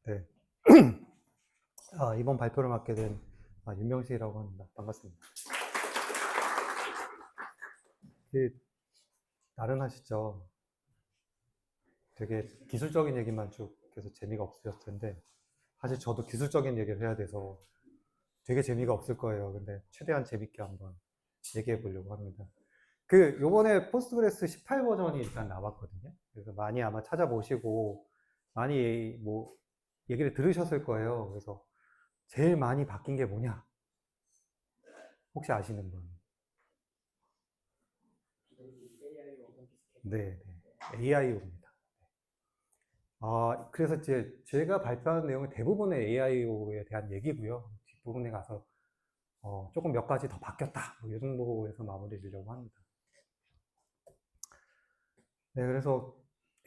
네. 이번 발표를 맡게 된 윤명식이라고 합니다. 반갑습니다. 나른하시죠? 되게 기술적인 얘기만 쭉 계속 재미가 없으셨을 텐데, 사실 저도 기술적인 얘기를 해야 돼서 되게 재미가 없을 거예요. 근데 최대한 재밌게 한번 얘기해 보려고 합니다. 요번에 포스트그레스 18 버전이 일단 나왔거든요. 그래서 많이 아마 찾아보시고, 많이 얘기를 들으셨을 거예요. 그래서 제일 많이 바뀐 게 뭐냐? 혹시 아시는 분? 네, AIO입니다. 그래서 제가 발표하는 내용은 대부분의 AIO에 대한 얘기고요. 뒷부분에 가서 조금 몇 가지 더 바뀌었다. 이 정도에서 마무리 지려고 합니다. 네, 그래서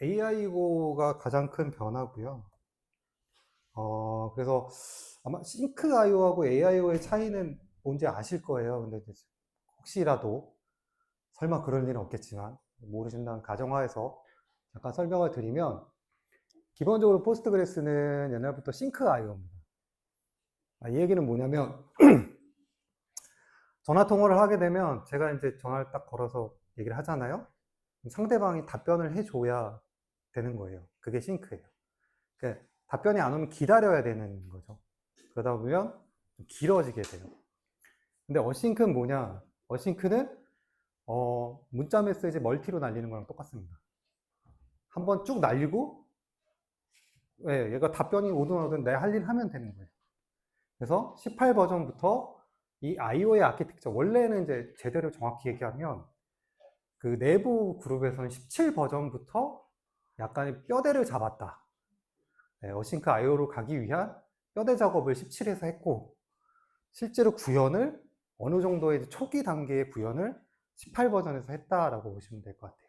AIO가 가장 큰 변화고요. 그래서 아마 싱크IO하고 AIO의 차이는 뭔지 아실 거예요. 근데 혹시라도 설마 그럴 일은 없겠지만 모르신다는 가정하에서 잠깐 설명을 드리면, 기본적으로 포스트그레스는 옛날부터 싱크IO입니다. 이 얘기는 뭐냐면 전화 통화를 하게 되면 제가 이제 전화를 딱 걸어서 얘기를 하잖아요. 상대방이 답변을 해줘야 되는 거예요. 그게 싱크예요. 그러니까 답변이 안 오면 기다려야 되는 거죠. 그러다 보면 좀 길어지게 돼요. 근데 어싱크는 뭐냐? 어싱크는 문자 메시지 멀티로 날리는 거랑 똑같습니다. 한번 쭉 날리고, 얘가 답변이 오든 오든 내 할 일 하면 되는 거예요. 그래서 18 버전부터 이 IO의 아키텍처, 원래는 이제 제대로 정확히 얘기하면 그 내부 그룹에서는 17 버전부터 약간의 뼈대를 잡았다. 어싱크 IO로 가기 위한 뼈대 작업을 17에서 했고, 실제로 구현을 어느 정도의 초기 단계의 구현을 18 버전에서 했다라고 보시면 될 것 같아요.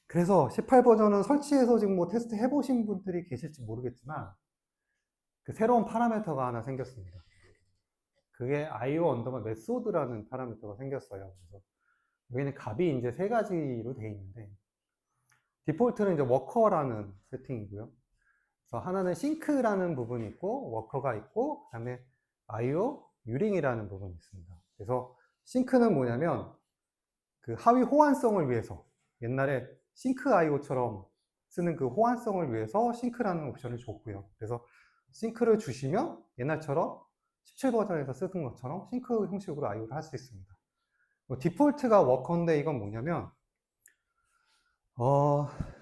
그래서 18 버전은 설치해서 지금 테스트 해보신 분들이 계실지 모르겠지만, 그 새로운 파라미터가 하나 생겼습니다. 그게 IO 언더바 메소드라는 파라미터가 생겼어요. 그래서 여기는 값이 이제 세 가지로 되어 있는데, 디폴트는 이제 워커라는 세팅이고요. 그래서 하나는 싱크라는 부분이 있고, 워커가 있고, 그 다음에 IO 유링이라는 부분이 있습니다. 그래서 싱크는 뭐냐면 그 하위 호환성을 위해서, 옛날에 싱크 IO처럼 쓰는 그 호환성을 위해서 싱크라는 옵션을 줬고요. 그래서 싱크를 주시면 옛날처럼 17 버전에서 쓰던 것처럼 싱크 형식으로 IO를 할 수 있습니다. 디폴트가 워커인데, 이건 뭐냐면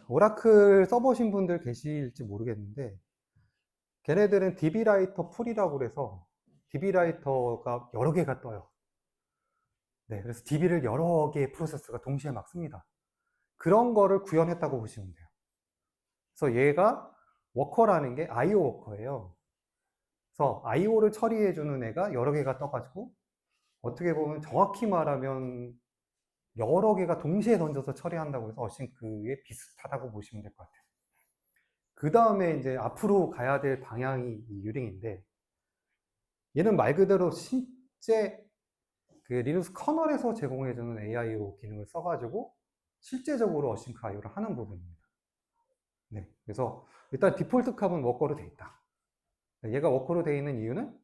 오라클 써보신 분들 계실지 모르겠는데, 걔네들은 DB라이터 풀이라고 그래서 DB라이터가 여러 개가 떠요. 네, 그래서 DB를 여러 개의 프로세스가 동시에 막 씁니다. 그런 거를 구현했다고 보시면 돼요. 그래서 얘가 워커라는 게 IO 워커예요. 그래서 IO를 처리해주는 애가 여러 개가 떠가지고, 어떻게 보면 정확히 말하면 여러 개가 동시에 던져서 처리한다고 해서 어싱크에 비슷하다고 보시면 될 것 같아요. 그 다음에 이제 앞으로 가야 될 방향이 이 유링인데, 얘는 말 그대로 실제 그 리눅스 커널에서 제공해주는 AIO 기능을 써가지고 실제적으로 어싱크 IO를 하는 부분입니다. 네, 그래서 일단 디폴트 값은 워커로 돼 있다. 얘가 워커로 돼 있는 이유는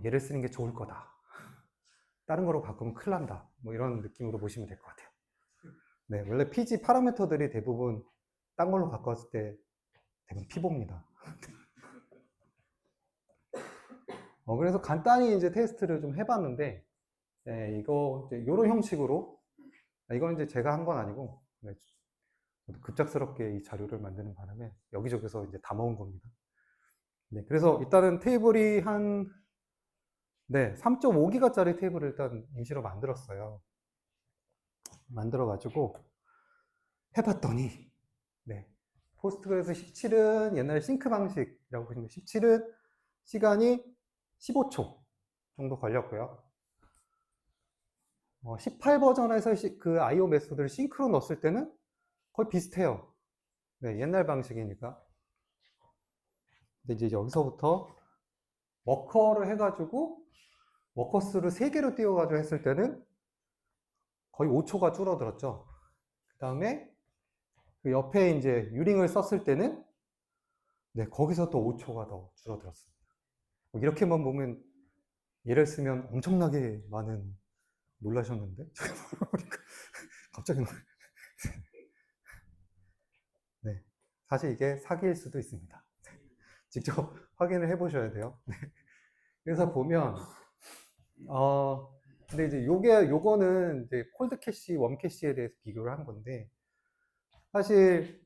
얘를 쓰는 게 좋을 거다. 다른 거로 바꾸면 큰일 난다. 이런 느낌으로 보시면 될 것 같아요. 네, 원래 PG 파라미터들이 대부분 딴 걸로 바꿨을 때 대부분 피보입니다. 그래서 간단히 이제 테스트를 좀 해봤는데, 네, 이런 형식으로, 이건 이제 제가 한 건 아니고, 네, 급작스럽게 이 자료를 만드는 바람에 여기저기서 이제 다 모은 겁니다. 네, 그래서 일단은 테이블이 3.5기가짜리 테이블을 일단 임시로 만들었어요. 만들어가지고 해봤더니, 네, 포스트그레스 17은 옛날 싱크 방식이라고 보시면 17은 시간이 15초 정도 걸렸고요. 18 버전에서 그 IO 메소드를 싱크로 넣었을 때는 거의 비슷해요. 네, 옛날 방식이니까. 근데 이제 여기서부터 워커를 해가지고 워커스를 3개로 띄워가지고 했을 때는 거의 5초가 줄어들었죠. 그 다음에 그 옆에 이제 유링을 썼을 때는 네, 거기서 또 5초가 더 줄어들었습니다. 뭐 이렇게만 보면 예를 쓰면 엄청나게 많은 놀라셨는데 갑자기 네, 사실 이게 사기일 수도 있습니다. 직접 확인을 해보셔야 돼요. 그래서 보면 근데 이제 요거는 이제 콜드 캐시, 웜 캐시에 대해서 비교를 한 건데 사실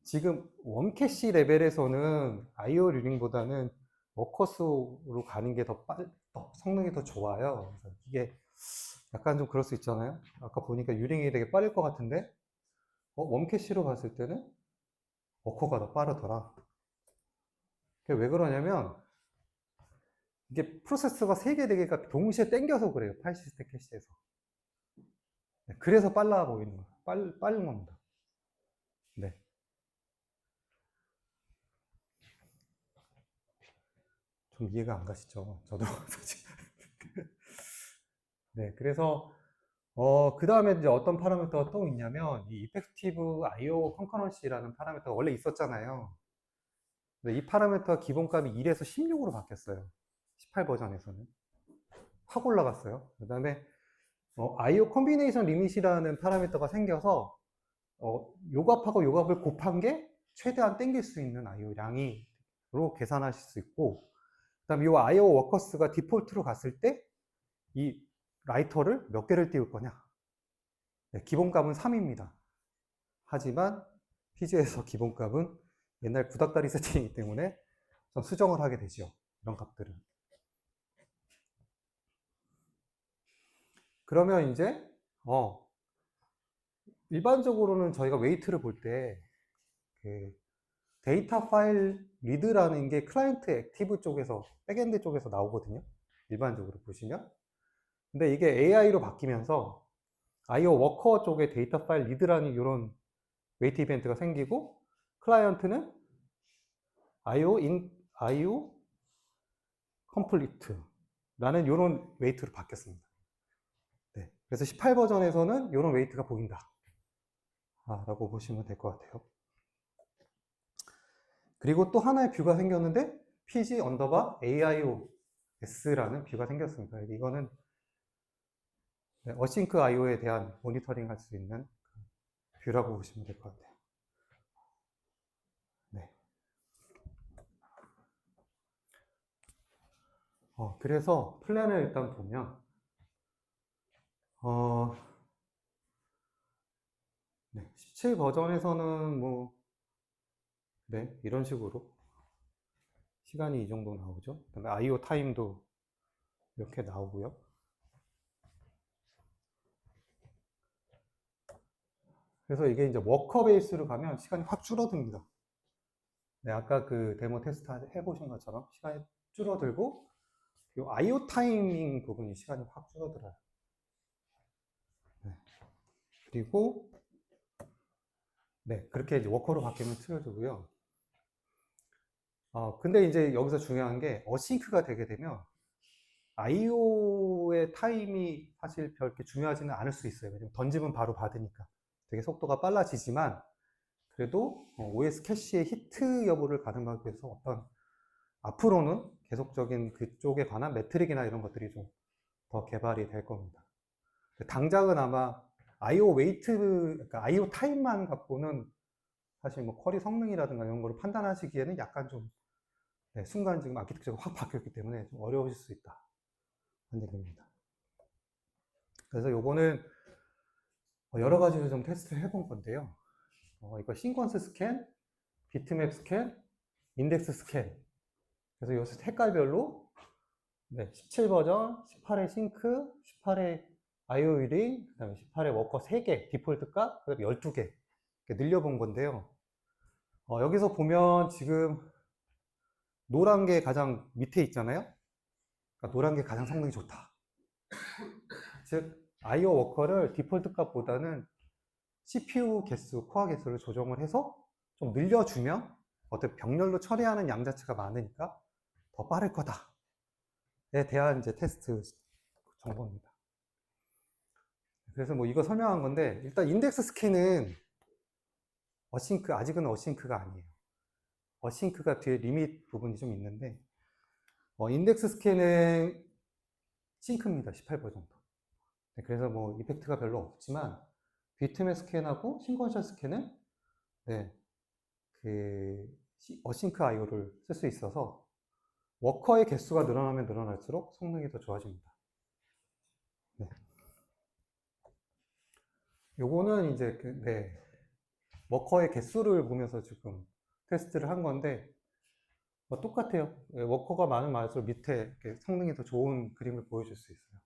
지금 웜 캐시 레벨에서는 IO 류링보다는 워커스로 가는 게 더 성능이 더 좋아요. 그래서 이게 약간 좀 그럴 수 있잖아요. 아까 보니까 유링이 되게 빠를 것 같은데 웜 캐시로 봤을 때는 워커가 더 빠르더라. 그게 왜 그러냐면 이게 프로세서가 3개, 4개가 동시에 땡겨서 그래요. 파일 시스템 캐시에서. 네, 그래서 빨라 보이는 거예요. 빠른 겁니다. 네. 좀 이해가 안 가시죠? 저도 사실. 네, 그래서 그 다음에 이제 어떤 파라미터가 또 있냐면 이 Effective IO Concurrency라는 파라미터가 원래 있었잖아요. 근데 이 파라미터 기본값이 1에서 16으로 바뀌었어요. 18 버전에서는 확 올라갔어요. 그 다음에 IO 컴비네이션 리밋이라는 파라미터가 생겨서 요값하고 요값을 곱한 게 최대한 땡길 수 있는 IO 양이로 계산하실 수 있고, 그 다음에 이 IO 워커스가 디폴트로 갔을 때 이 라이터를 몇 개를 띄울 거냐. 네, 기본값은 3입니다. 하지만 피지에서 기본값은 옛날 구닥다리 세팅이기 때문에 좀 수정을 하게 되죠. 이런 값들은. 그러면 이제 일반적으로는 저희가 웨이트를 볼 때 데이터 파일 리드라는 게 클라이언트 액티브 쪽에서 백엔드 쪽에서 나오거든요. 일반적으로 보시면. 근데 이게 AI로 바뀌면서 IO 워커 쪽에 데이터 파일 리드라는 이런 웨이트 이벤트가 생기고 클라이언트는 IO 컴플리트라는 이런 웨이트로 바뀌었습니다. 네, 그래서 18 버전에서는 이런 웨이트가 보인다 라고 보시면 될 것 같아요. 그리고 또 하나의 뷰가 생겼는데 PG 언더바 AIOS라는 뷰가 생겼습니다. 이거는 어싱크 IO에 대한 모니터링 할 수 있는 뷰라고 보시면 될 것 같아요. 네. 그래서 플랜을 일단 보면 네, 17 버전에서는 뭐 네, 이런 식으로 시간이 이 정도 나오죠. 그다음에 IO 타임도 이렇게 나오고요. 그래서 이게 이제 워커 베이스로 가면 시간이 확 줄어듭니다. 네, 아까 그 데모 테스트 해보신 것처럼 시간이 줄어들고 이 IO 타이밍 부분이 시간이 확 줄어들어요. 네. 그리고 네, 그렇게 이제 워커로 바뀌면 틀어지고요. 근데 이제 여기서 중요한 게 어싱크가 되게 되면 IO의 타임이 사실 별게 중요하지는 않을 수 있어요. 왜냐면 던지면 바로 받으니까 되게 속도가 빨라지지만 그래도 OS 캐시의 히트 여부를 가늠하기 위해서 어떤 앞으로는 계속적인 그쪽에 관한 매트릭이나 이런 것들이 좀 더 개발이 될 겁니다. 당장은 아마 IO 웨이트, 그러니까 IO 타임만 갖고는 사실 뭐 쿼리 성능이라든가 이런 거를 판단하시기에는 약간 좀 네, 순간 지금 아키텍처가 확 바뀌었기 때문에 좀 어려우실 수 있다 하는 얘기입니다. 그래서 요거는 여러 가지로 좀 테스트를 해본 건데요. 이거 시퀀스 스캔, 비트맵 스캔, 인덱스 스캔. 그래서 요 색깔별로 네, 17 버전, 18의 싱크, 18의 IO 링, 그 다음에 18의 워커 3개, 디폴트 값, 그 다음에 12개 이렇게 늘려본 건데요. 여기서 보면 지금 노란 게 가장 밑에 있잖아요. 그러니까 노란 게 가장 성능이 좋다. 즉, IO 워커를 디폴트 값보다는 CPU 개수, 코어 개수를 조정을 해서 좀 늘려주면 어떤 병렬로 처리하는 양 자체가 많으니까 더 빠를 거다에 대한 이제 테스트 정보입니다. 그래서 뭐 이거 설명한 건데 일단 인덱스 스캔은 어싱크, 아직은 어싱크가 아니에요. 어싱크가 뒤에 리밋 부분이 좀 있는데, 인덱스 스캔은 싱크입니다. 18버 정도. 네, 그래서 뭐 이펙트가 별로 없지만, 비트맵 스캔하고 싱컨셜 스캔은 네, 어싱크 IO를 쓸 수 있어서 워커의 개수가 늘어나면 늘어날수록 성능이 더 좋아집니다. 네. 요거는 이제 워커의 개수를 보면서 지금 테스트를 한 건데 똑같아요. 워커가 많을수록 밑에 성능이 더 좋은 그림을 보여줄 수 있어요.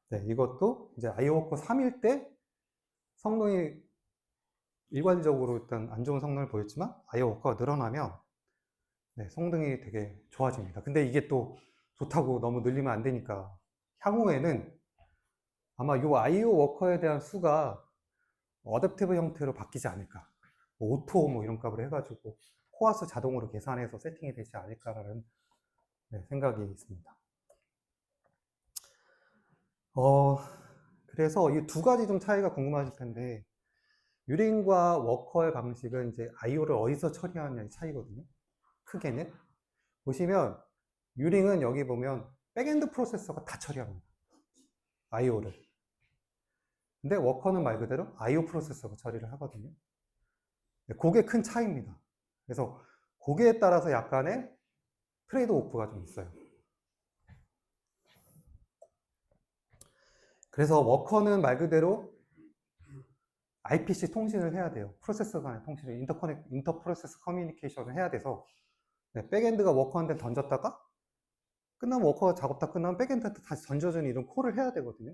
네, 이것도 이제 아이오워커 3일 때 성능이 일관적으로 일단 안 좋은 성능을 보였지만 아이오워커가 늘어나면 네, 성능이 되게 좋아집니다. 근데 이게 또 좋다고 너무 늘리면 안 되니까 향후에는 아마 이 아이오 워커에 대한 수가 어댑티브 형태로 바뀌지 않을까. 뭐 오토 뭐 이런 값을 해가지고 코어 수 자동으로 계산해서 세팅이 되지 않을까라는 생각이 있습니다. 그래서 이 두 가지 좀 차이가 궁금하실 텐데 유링과 워커의 방식은 이제 IO를 어디서 처리하느냐의 차이거든요. 크게는 보시면 유링은 여기 보면 백엔드 프로세서가 다 처리합니다. IO를. 근데 워커는 말 그대로 IO 프로세서가 처리를 하거든요. 그게 큰 차이입니다. 그래서 거기에 따라서 약간의 트레이드 오프가 좀 있어요. 그래서 워커는 말 그대로 IPC 통신을 해야 돼요. 프로세서 간의 통신을, 인터 프로세서 커뮤니케이션을 해야 돼서 백엔드가 워커한테 던졌다가 끝나면 워커가 작업 다 끝나면 백엔드한테 다시 던져주는 이런 콜을 해야 되거든요.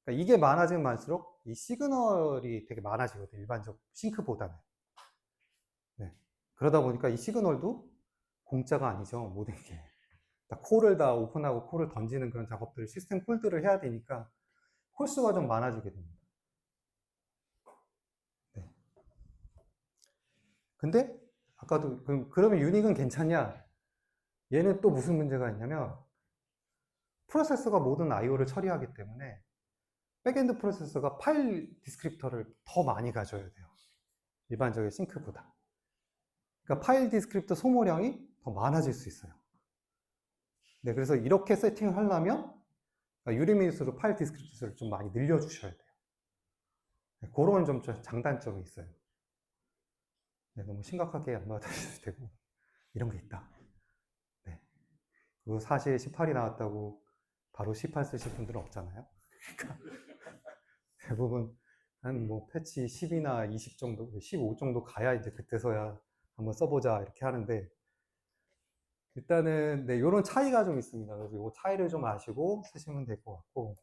그러니까 이게 많아지면 많을수록 이 시그널이 되게 많아지거든요. 일반적 싱크보다는. 네. 그러다 보니까 이 시그널도 공짜가 아니죠. 모든 게. 콜을 다 오픈하고 콜을 던지는 그런 작업들을 시스템 콜들을 해야 되니까 콜수가 좀 많아지게 됩니다. 네. 근데 아까도 그러면 유닉은 괜찮냐? 얘는 또 무슨 문제가 있냐면 프로세서가 모든 IO를 처리하기 때문에 백엔드 프로세서가 파일 디스크립터를 더 많이 가져야 돼요. 일반적인 싱크보다. 그러니까 파일 디스크립터 소모량이 더 많아질 수 있어요. 네, 그래서 이렇게 세팅을 하려면 유리미스로 파일 디스크립터 수를 좀 많이 늘려주셔야 돼요. 네, 그런 좀 장단점이 있어요. 네, 너무 심각하게 안 받아주셔도 되고 이런 게 있다. 네. 그리고 사실 18이 나왔다고 바로 18 쓰실 분들은 없잖아요. 그러니까 대부분 한 뭐 패치 10이나 20 정도, 15 정도 가야 이제 그때서야 한번 써보자 이렇게 하는데 일단은 네, 이런 차이가 좀 있습니다. 그래서 이 차이를 좀 아시고 쓰시면 될 것 같고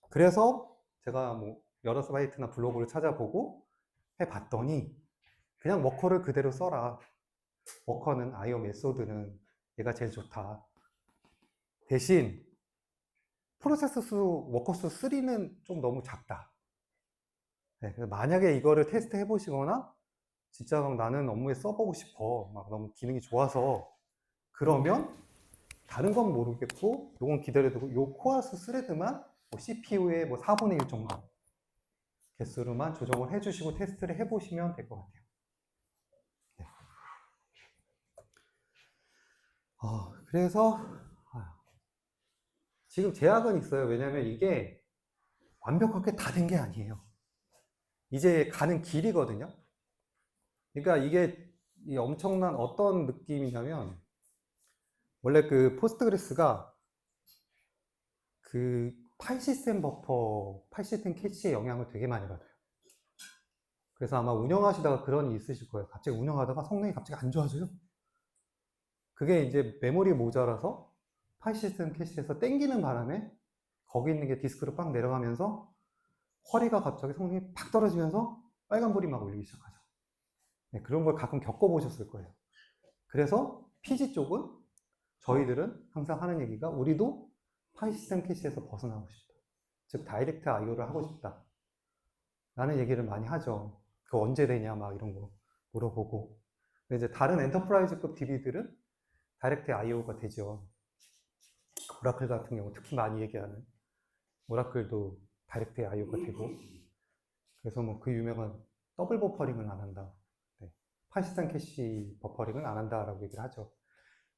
그래서 제가 뭐 여러 사이트나 블로그를 찾아보고 해봤더니 그냥 워커를 그대로 써라. 워커는 IO 메소드는 얘가 제일 좋다. 대신 프로세스 수, 워커 수 3는 좀 너무 작다. 네, 만약에 이거를 테스트 해보시거나 진짜 막 나는 업무에 써보고 싶어. 막 너무 기능이 좋아서 그러면 다른 건 모르겠고 요건 기다려두고 요 코어수 스레드만 뭐 CPU의 뭐 4분의 1 정도 개수로만 조정을 해주시고 테스트를 해보시면 될 것 같아요. 네. 그래서 지금 제약은 있어요. 왜냐면 이게 완벽하게 다 된 게 아니에요. 이제 가는 길이거든요. 그러니까 이게 이 엄청난 어떤 느낌이냐면 원래 그 포스트그레스가 그 파일 시스템 버퍼, 파일 시스템 캐시에 영향을 되게 많이 받아요. 그래서 아마 운영하시다가 그런 일이 있으실 거예요. 갑자기 운영하다가 성능이 갑자기 안 좋아져요. 그게 이제 메모리 모자라서 파일 시스템 캐시에서 땡기는 바람에 거기 있는 게 디스크로 빡 내려가면서 허리가 갑자기 성능이 팍 떨어지면서 빨간불이 막 울리기 시작하죠. 네, 그런 걸 가끔 겪어보셨을 거예요. 그래서 PG 쪽은 저희들은 항상 하는 얘기가 우리도 파일 시스템 캐시에서 벗어나고 싶다. 즉 다이렉트 IO를 하고 싶다. 라는 얘기를 많이 하죠. 그거 언제 되냐 막 이런 거 물어보고. 근데 이제 다른 엔터프라이즈급 DB들은 다이렉트 IO가 되죠. 오라클 같은 경우 특히 많이 얘기하는 오라클도 다이렉트 IO가 되고 그래서 뭐 그 유명한 더블 버퍼링을 안 한다. 네. 파시스탄 캐시 버퍼링을 안 한다라고 얘기를 하죠.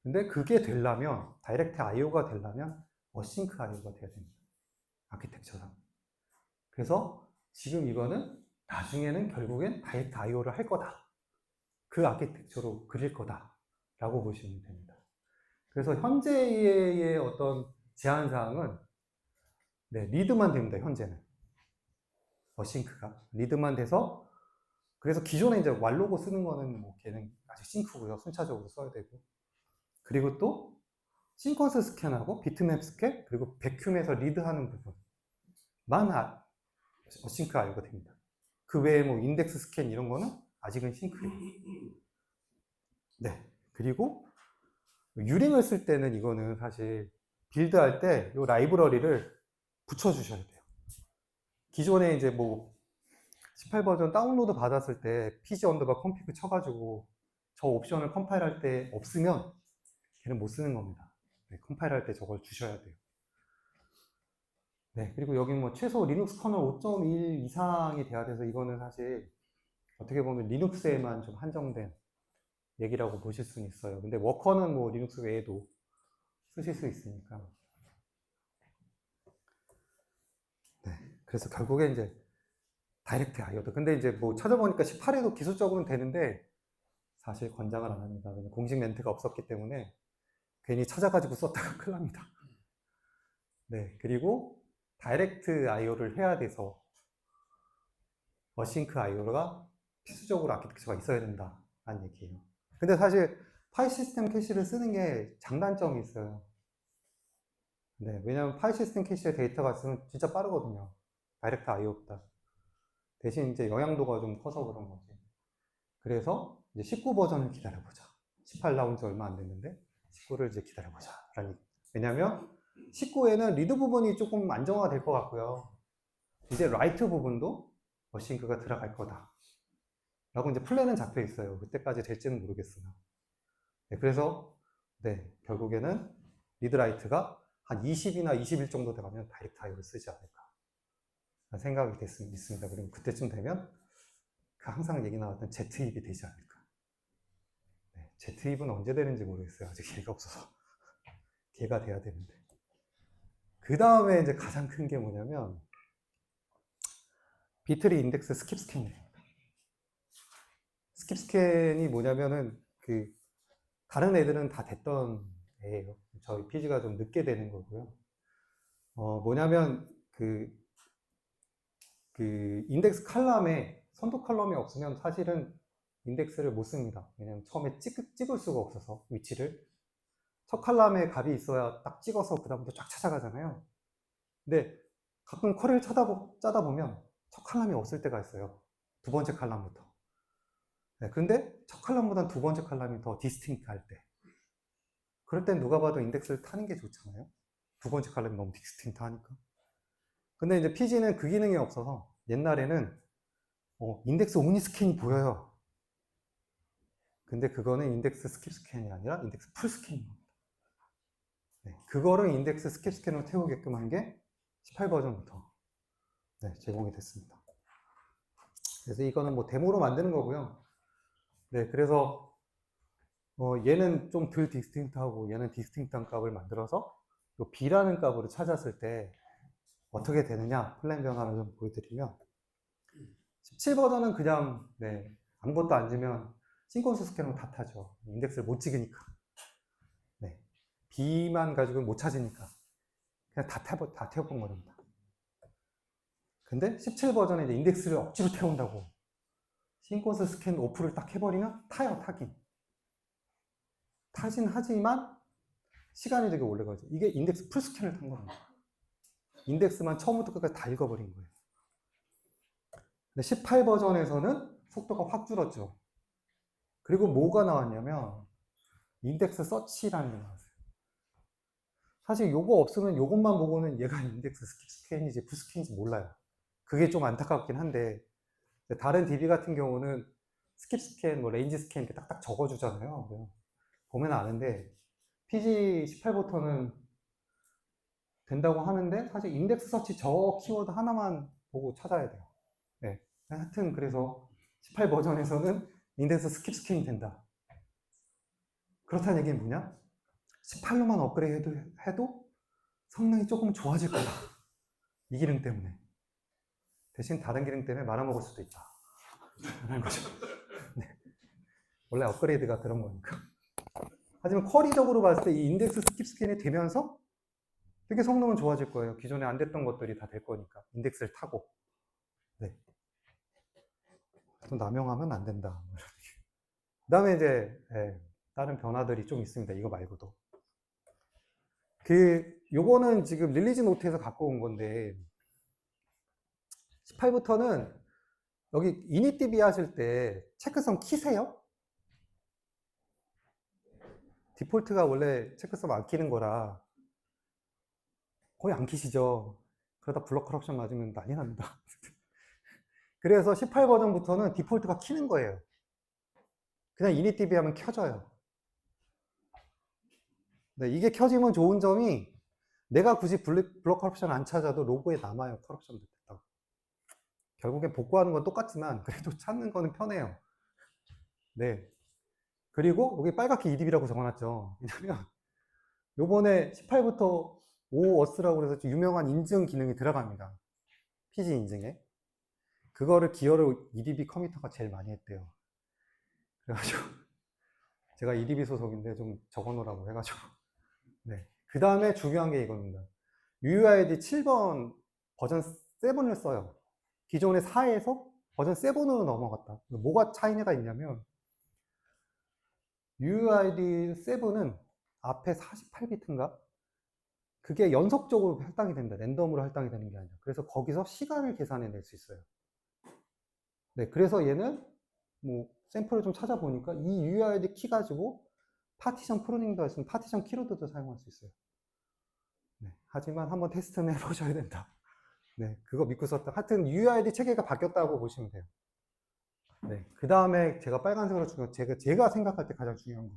근데 그게 되려면, 다이렉트 IO가 되려면 어싱크 IO가 돼야 됩니다. 아키텍처상. 그래서 지금 이거는 나중에는 결국엔 다이렉트 IO를 할 거다. 그 아키텍처로 그릴 거다. 라고 보시면 됩니다. 그래서 현재의 어떤 제한사항은 네, 리드만 됩니다. 현재는. 어싱크가. 리드만 돼서 그래서 기존에 이제 왈로고 쓰는 거는 뭐 걔는 아직 싱크고요. 순차적으로 써야 되고. 그리고 또 시퀀스 스캔하고 비트맵 스캔 그리고 백큐에서 리드하는 부분만 어싱크 IO가 됩니다. 그 외에 뭐 인덱스 스캔 이런 거는 아직은 싱크예요. 네. 그리고 유링을 쓸 때는 이거는 사실 빌드할 때 이 라이브러리를 붙여주셔야 돼요. 기존에 이제 뭐 18버전 다운로드 받았을 때 pg 언더바 config 쳐가지고 저 옵션을 컴파일할 때 없으면 걔는 못 쓰는 겁니다. 네, 컴파일할 때 저걸 주셔야 돼요. 네, 그리고 여기 뭐 최소 리눅스 커널 5.1 이상이 돼야 돼서 이거는 사실 어떻게 보면 리눅스에만 좀 한정된 얘기라고 보실 수는 있어요. 근데 워커는 뭐 리눅스 외에도 쓰실 수 있으니까. 네, 그래서 결국에 이제 다이렉트 IO도. 근데 이제 뭐 찾아보니까 18에도 기술적으로는 되는데 사실 권장을 안 합니다. 왜냐면 공식 멘트가 없었기 때문에 괜히 찾아가지고 썼다가 큰일 납니다. 네, 그리고 다이렉트 IO를 해야 돼서 어싱크 IO가 필수적으로 아키텍처가 있어야 된다는 얘기예요. 근데 사실 파일 시스템 캐시를 쓰는 게 장단점이 있어요. 네, 왜냐면 파일 시스템 캐시에 데이터가 있으면 진짜 빠르거든요. 다이렉트 IO보다. 대신 이제 영향도가 좀 커서 그런 거지. 그래서 이제 19 버전을 기다려보자. 18 나온 지 얼마 안 됐는데 19를 이제 기다려보자. 왜냐면 19에는 리드 부분이 조금 안정화가 될 것 같고요. 이제 라이트 부분도 어싱크가 들어갈 거다. 라고 이제 플랜은 잡혀 있어요. 그때까지 될지는 모르겠으나. 네, 그래서 네, 결국에는 리드라이트가 한 20이나 21 정도 돼가면 다이렉트 IO를 쓰지 않을까 생각이 있습니다. 그리고 그때쯤 되면 그 항상 얘기 나왔던 Z입이 되지 않을까. 네, Z입은 언제 되는지 모르겠어요. 아직 기회가 없어서. 기회가 돼야 되는데. 그 다음에 이제 가장 큰 게 뭐냐면 비트리 인덱스 스킵 스캔이에요. 스킵 스캔이 뭐냐면은 그 다른 애들은 다 됐던 애예요. 저희 PG가 좀 늦게 되는 거고요. 뭐냐면 그 인덱스 칼럼에 선도 칼럼이 없으면 사실은 인덱스를 못 씁니다. 왜냐면 처음에 찍을 수가 없어서 위치를 첫 칼럼에 값이 있어야 딱 찍어서 그 다음부터 쫙 찾아가잖아요. 근데 가끔 쿼리를 짜다 보면 첫 칼럼이 없을 때가 있어요. 두 번째 칼럼부터. 네, 근데 첫 칼럼보단 두 번째 칼럼이 더 디스팅트 할 때. 그럴 땐 누가 봐도 인덱스를 타는 게 좋잖아요. 두 번째 칼럼이 너무 디스팅트 하니까. 근데 이제 PG는 그 기능이 없어서 옛날에는 인덱스 오니 스캔이 보여요. 근데 그거는 인덱스 스킵 스캔이 아니라 인덱스 풀 스캔입니다. 네, 그거를 인덱스 스킵 스캔으로 태우게끔 한 게 18버전부터 네, 제공이 됐습니다. 그래서 이거는 뭐 데모로 만드는 거고요. 네, 그래서 얘는 좀 덜 디스팅트하고 얘는 디스팅트한 값을 만들어서 요 B라는 값으로 찾았을 때 어떻게 되느냐 플랜 변화를 좀 보여드리면 17버전은 그냥 네, 아무것도 안 주면 시퀀스 스캔으로 다 타죠. 인덱스를 못 찍으니까. 네, B만 가지고 못 찾으니까 그냥 다 태워본 겁니다. 근데 17버전에 이제 인덱스를 억지로 태운다고 시퀀스 스캔 오프를 딱 해버리면 타요. 타진 하지만 시간이 되게 오래 걸리죠. 이게 인덱스 풀 스캔을 탄 겁니다. 인덱스만 처음부터 끝까지 다 읽어버린 거예요. 근데 18버전에서는 속도가 확 줄었죠. 그리고 뭐가 나왔냐면 인덱스 서치라는 게 나왔어요. 사실 요거 없으면 요것만 보고는 얘가 인덱스 스캔인지 풀 스캔인지 몰라요. 그게 좀 안타깝긴 한데 다른 DB 같은 경우는 스킵 스캔, 뭐 레인지 스캔 이렇게 딱딱 적어주잖아요. 보면 아는데 PG 18부터는 된다고 하는데 사실 인덱스 서치 저 키워드 하나만 보고 찾아야 돼요. 네. 하여튼 그래서 18 버전에서는 인덱스 스킵 스캔이 된다. 그렇다는 얘기는 뭐냐? 18로만 업그레이드 해도 성능이 조금 좋아질 거다. 이 기능 때문에. 대신 다른 기능 때문에 말아먹을 수도 있다. 라는 거죠. 네. 원래 업그레이드가 그런 거니까. 하지만 쿼리적으로 봤을 때 이 인덱스 스킵 스캔이 되면서 되게 성능은 좋아질 거예요. 기존에 안 됐던 것들이 다 될 거니까. 인덱스를 타고. 네. 또 남용하면 안 된다. 그 다음에 이제, 다른 변화들이 좀 있습니다. 이거 말고도. 요거는 지금 릴리즈 노트에서 갖고 온 건데, 18부터는 여기 initdb 하실 때 체크성 키세요? 디폴트가 원래 체크성 안 키는 거라 거의 안 키시죠. 그러다 블록 커럭션 맞으면 난리 납니다. 그래서 18 버전부터는 디폴트가 키는 거예요. 그냥 initdb 하면 켜져요. 네, 이게 켜지면 좋은 점이 내가 굳이 블록 커럭션 안 찾아도 로그에 남아요. 커럭션 됐다고. 결국엔 복구하는 건 똑같지만 그래도 찾는 거는 편해요. 네. 그리고 여기 빨갛게 edb라고 적어놨죠. 왜냐면 요번에 18부터 OAuth라고 해서 유명한 인증 기능이 들어갑니다. PG 인증에. 그거를 기여를 edb 커미터가 제일 많이 했대요. 그래가지고 제가 edb 소속인데 좀 적어놓으라고 해가지고. 네. 그 다음에 중요한 게 이겁니다. UUID 7번 버전 7을 써요. 기존의 4에서 버전 7으로 넘어갔다. 뭐가 차이가 있냐면 UUID 7은 앞에 48비트인가? 그게 연속적으로 할당이 된다. 랜덤으로 할당이 되는 게 아니라. 그래서 거기서 시간을 계산해 낼 수 있어요. 네, 그래서 얘는 뭐 샘플을 좀 찾아보니까 이 UUID 키 가지고 파티션 프로닝도 할 수 있는 파티션 키로드도 사용할 수 있어요. 네, 하지만 한번 테스트는 해보셔야 된다. 네, 그거 믿고 썼다. 하여튼 UUID 체계가 바뀌었다고 보시면 돼요. 네, 그 다음에 제가 빨간색으로 중요한 제가 생각할 때 가장 중요한 거.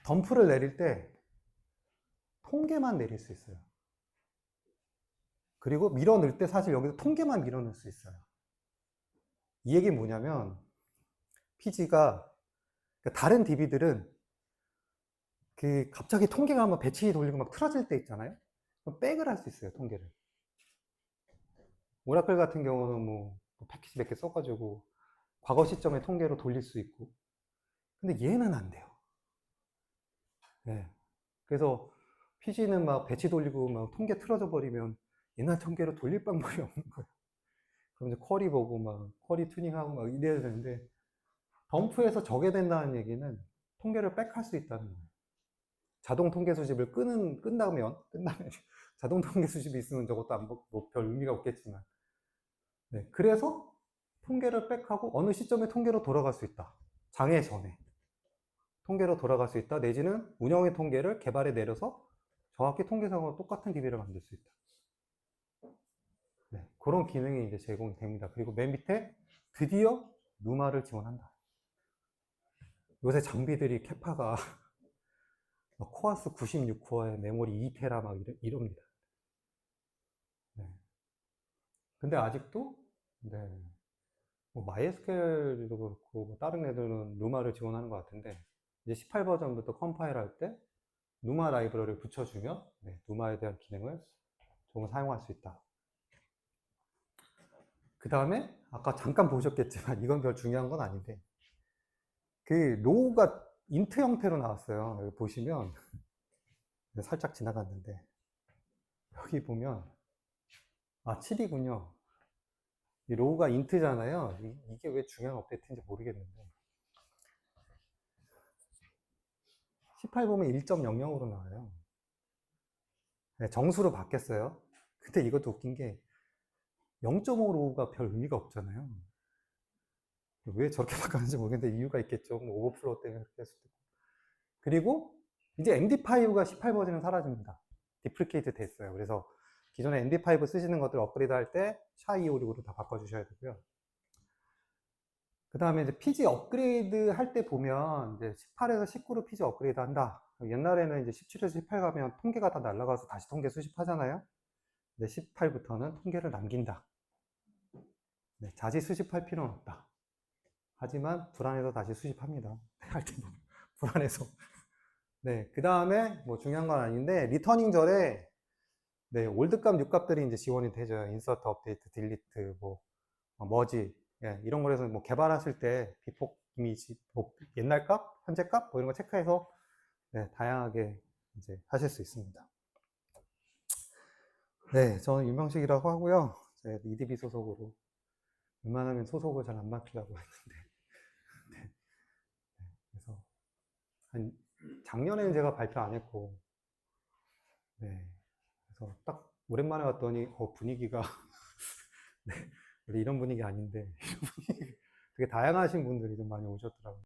덤프를 내릴 때 통계만 내릴 수 있어요. 그리고 밀어넣을 때 사실 여기서 통계만 밀어넣을 수 있어요. 이 얘기는 뭐냐면 PG가 다른 DB들은 갑자기 통계가 한번 배치 돌리고 막 틀어질 때 있잖아요. 그럼 백을 할 수 있어요, 통계를. 오라클 같은 경우는 뭐 패키지 몇 개 써가지고 과거 시점의 통계로 돌릴 수 있고. 근데 얘는 안 돼요. 네. 그래서 PG는 막 배치 돌리고 막 통계 틀어져 버리면 옛날 통계로 돌릴 방법이 없는 거예요. 그럼 이제 쿼리 보고 막 쿼리 튜닝하고 막 이래야 되는데 덤프에서 저게 된다는 얘기는 통계를 백할 수 있다는 거예요. 자동 통계 수집을 끝나면 자동 통계 수집이 있으면 저것도 별 의미가 없겠지만. 네, 그래서 통계를 백하고 어느 시점에 통계로 돌아갈 수 있다. 장애 전에. 통계로 돌아갈 수 있다. 내지는 운영의 통계를 개발에 내려서 정확히 통계상으로 똑같은 DB를 만들 수 있다. 네, 그런 기능이 이제 제공이 됩니다. 그리고 맨 밑에 드디어 누마를 지원한다. 요새 장비들이 캐파가 코아스 96코어에 메모리 2테라 막 이럽니다. 네. 근데 아직도 네. 뭐 MySQL도 그렇고 뭐 다른 애들은 누마를 지원하는 것 같은데 이제 18 버전부터 컴파일 할 때 누마 라이브러리를 붙여주면 네, 누마에 대한 기능을 조금 사용할 수 있다. 그 다음에 아까 잠깐 보셨겠지만 이건 별 중요한 건 아닌데 로우가 인트 형태로 나왔어요. 여기 보시면 살짝 지나갔는데 여기 보면 7이군요. 이 로우가 인트잖아요. 이게 왜 중요한 업데이트인지 모르겠는데 18 보면 1.00으로 나와요. 네, 정수로 바뀌었어요. 근데 이것도 웃긴 게 0.5 로우가 별 의미가 없잖아요. 왜 저렇게 바꿨는지 모르겠는데 이유가 있겠죠. 뭐 오버플로우 때문에 그렇게 했을 수도 있고. 그리고 이제 MD5가 18 버전은 사라집니다. 디프리케이트 됐어요. 그래서 기존에 MD5 쓰시는 것들 업그레이드 할 때 SHA-256으로 다 바꿔주셔야 되고요. 그 다음에 이제 PG 업그레이드 할 때 보면 이제 18에서 19로 PG 업그레이드 한다. 옛날에는 이제 17에서 18 가면 통계가 다 날라가서 다시 통계 수집하잖아요. 이제 18부터는 통계를 남긴다. 네, 자지 수집할 필요는 없다. 하지만 불안해서 다시 수집합니다. 할 때 불안해서. 네, 그 다음에 뭐 중요한 건 아닌데 리터닝절에 네, 올드값, 뉴값들이 이제 지원이 되죠. 인서트, 업데이트, 딜리트, 뭐 머지, 예, 이런 거에서 뭐 개발하실 때 비폭 이미지, 뭐 옛날 값, 현재 값, 뭐 이런 거 체크해서 네, 다양하게 이제 하실 수 있습니다. 네, 저는 윤명식이라고 하고요. 제가 EDB 소속으로 웬만하면 소속을 잘 안 맡으려고 했는데 네, 그래서 한 작년에는 제가 발표 안 했고 네, 그래서 딱 오랜만에 왔더니 분위기가 네, 원래 이런 분위기 아닌데 되게 다양하신 분들이 좀 많이 오셨더라고요.